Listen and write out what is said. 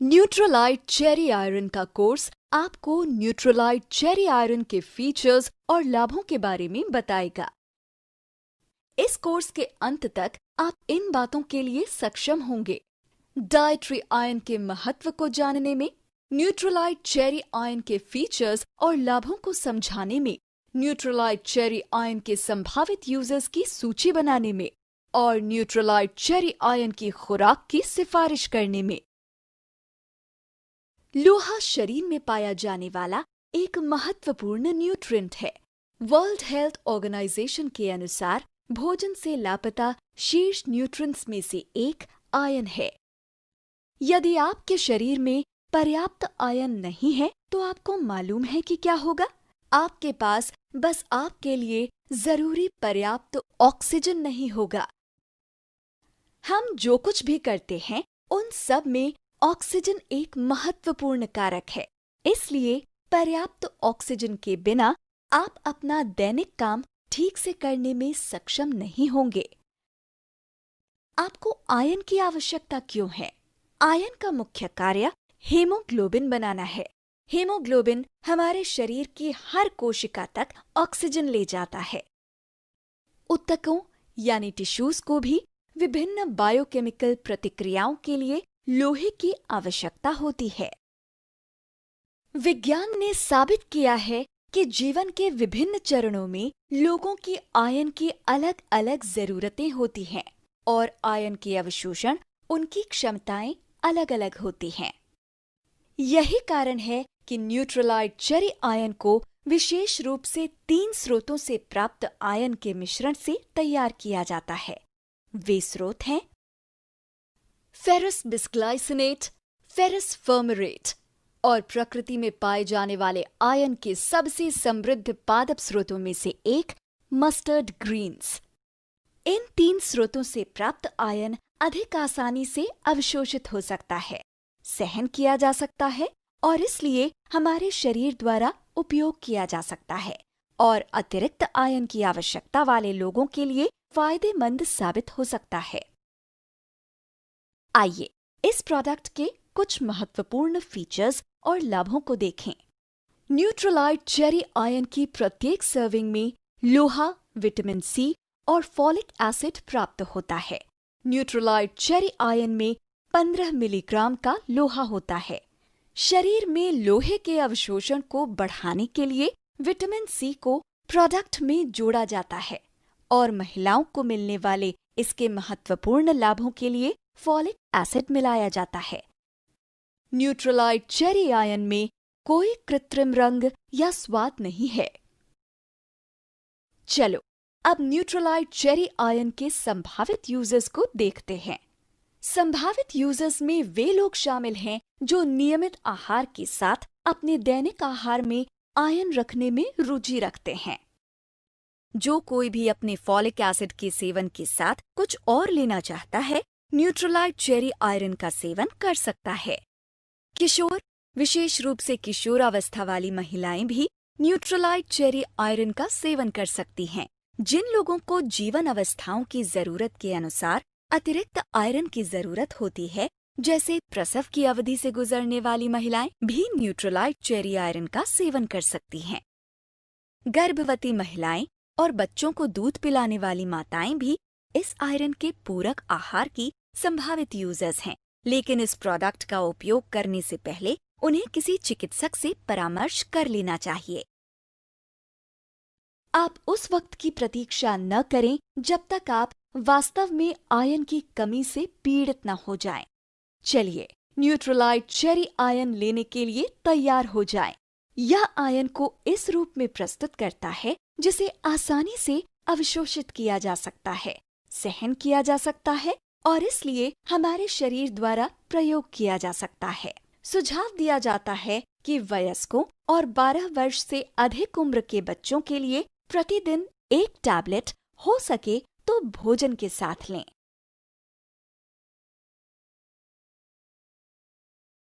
Nutrilite cherry iron का course आपको Nutrilite cherry iron के फीचर्स और लाभों के बारे में बताएगा। इस कोर्स के अंत तक आप इन बातों के लिए सक्षम होंगे: डाइटरी आयरन के महत्व को जानने में, न्यूट्रलाइट चेरी आयरन के फीचर्स और लाभों को समझाने में, न्यूट्रलाइट चेरी आयरन के संभावित यूजर्स की सूची बनाने में और न्यूट्रलाइट चेरी आयरन की खुराक की सिफारिश करने में। लोहा शरीर में पाया जाने वाला एक महत्वपूर्ण न्यूट्रिएंट है। वर्ल्ड हेल्थ ऑर्गेनाइजेशन के अनुसार भोजन से लापता शीर्ष न्यूट्रिएंट्स में से एक आयरन है। यदि आपके शरीर में पर्याप्त आयरन नहीं है तो आपको मालूम है कि क्या होगा? आपके पास बस आपके लिए जरूरी पर्याप्त ऑक्सीजन नहीं होगा। हम जो कुछ भी करते हैं उन सब में ऑक्सीजन एक महत्वपूर्ण कारक है। इसलिए पर्याप्त ऑक्सीजन के बिना आप अपना दैनिक काम ठीक से करने में सक्षम नहीं होंगे। आपको आयरन की आवश्यकता क्यों है? आयरन का मुख्य कार्य हीमोग्लोबिन बनाना है। हीमोग्लोबिन हमारे शरीर की हर कोशिका तक ऑक्सीजन ले जाता है। ऊतकों यानी टिश्यूज को भी विभिन्न बायोकेमिकल प्रतिक्रियाओं के लिए लोहे की आवश्यकता होती है। विज्ञान ने साबित किया है कि जीवन के विभिन्न चरणों में लोगों की आयरन की अलग अलग जरूरतें होती हैं और आयरन के अवशोषण उनकी क्षमताएं अलग अलग होती हैं। यही कारण है कि न्यूट्रलाइट चेरी आयरन को विशेष रूप से 3 स्रोतों से प्राप्त आयरन के मिश्रण से तैयार किया जाता है। वे स्रोत हैं फेरस बिस्ग्लाइसिनेट, फेरस फर्मेरेट और प्रकृति में पाए जाने वाले आयरन के सबसे समृद्ध पादप स्रोतों में से एक मस्टर्ड ग्रीन्स। इन 3 स्रोतों से प्राप्त आयरन अधिक आसानी से अवशोषित हो सकता है, सहन किया जा सकता है और इसलिए हमारे शरीर द्वारा उपयोग किया जा सकता है और अतिरिक्त आयरन की आवश्यकता वाले लोगों के लिए फायदेमंद साबित हो सकता है। आइए इस प्रोडक्ट के कुछ महत्वपूर्ण फीचर्स और लाभों को देखें। न्यूट्रलाइट चेरी आयरन की प्रत्येक सर्विंग में लोहा, विटामिन सी और फॉलिक एसिड प्राप्त होता है। न्यूट्रलाइट चेरी आयरन में 15 मिलीग्राम का लोहा होता है। शरीर में लोहे के अवशोषण को बढ़ाने के लिए विटामिन सी को प्रोडक्ट में जोड़ा जाता है और महिलाओं को मिलने वाले इसके महत्वपूर्ण लाभों के लिए फॉलिक एसिड मिलाया जाता है। न्यूट्रलाइट चेरी आयरन में कोई कृत्रिम रंग या स्वाद नहीं है। चलो अब न्यूट्रलाइट चेरी आयरन के संभावित यूजर्स को देखते हैं। संभावित यूजर्स में वे लोग शामिल हैं जो नियमित आहार के साथ अपने दैनिक आहार में आयरन रखने में रुचि रखते हैं। जो कोई भी अपने फॉलिक एसिड के सेवन के साथ कुछ और लेना चाहता है, न्यूट्रलाइट चेरी आयरन का सेवन कर सकता है। किशोर, विशेष रूप से किशोरावस्था वाली महिलाएं भी न्यूट्रलाइट चेरी आयरन का सेवन कर सकती हैं। जिन लोगों को जीवन अवस्थाओं की जरूरत के अनुसार अतिरिक्त आयरन की जरूरत होती है, जैसे प्रसव की अवधि से गुजरने वाली महिलाएं भी न्यूट्रलाइट चेरी आयरन का सेवन कर सकती हैं। गर्भवती महिलाएं और बच्चों को दूध पिलाने वाली माताएं भी इस आयरन के पूरक आहार की संभावित यूजर्स हैं, लेकिन इस प्रोडक्ट का उपयोग करने से पहले उन्हें किसी चिकित्सक से परामर्श कर लेना चाहिए। आप उस वक्त की प्रतीक्षा न करें जब तक आप वास्तव में आयरन की कमी से पीड़ित न हो जाएं। चलिए न्यूट्रलाइट चेरी आयरन लेने के लिए तैयार हो जाएं। यह आयरन को इस रूप में प्रस्तुत करता है जिसे आसानी से अवशोषित किया जा सकता है, सहन किया जा सकता है और इसलिए हमारे शरीर द्वारा प्रयोग किया जा सकता है। सुझाव दिया जाता है कि वयस्कों और 12 वर्ष से अधिक उम्र के बच्चों के लिए प्रतिदिन 1 टैबलेट, हो सके तो भोजन के साथ लें।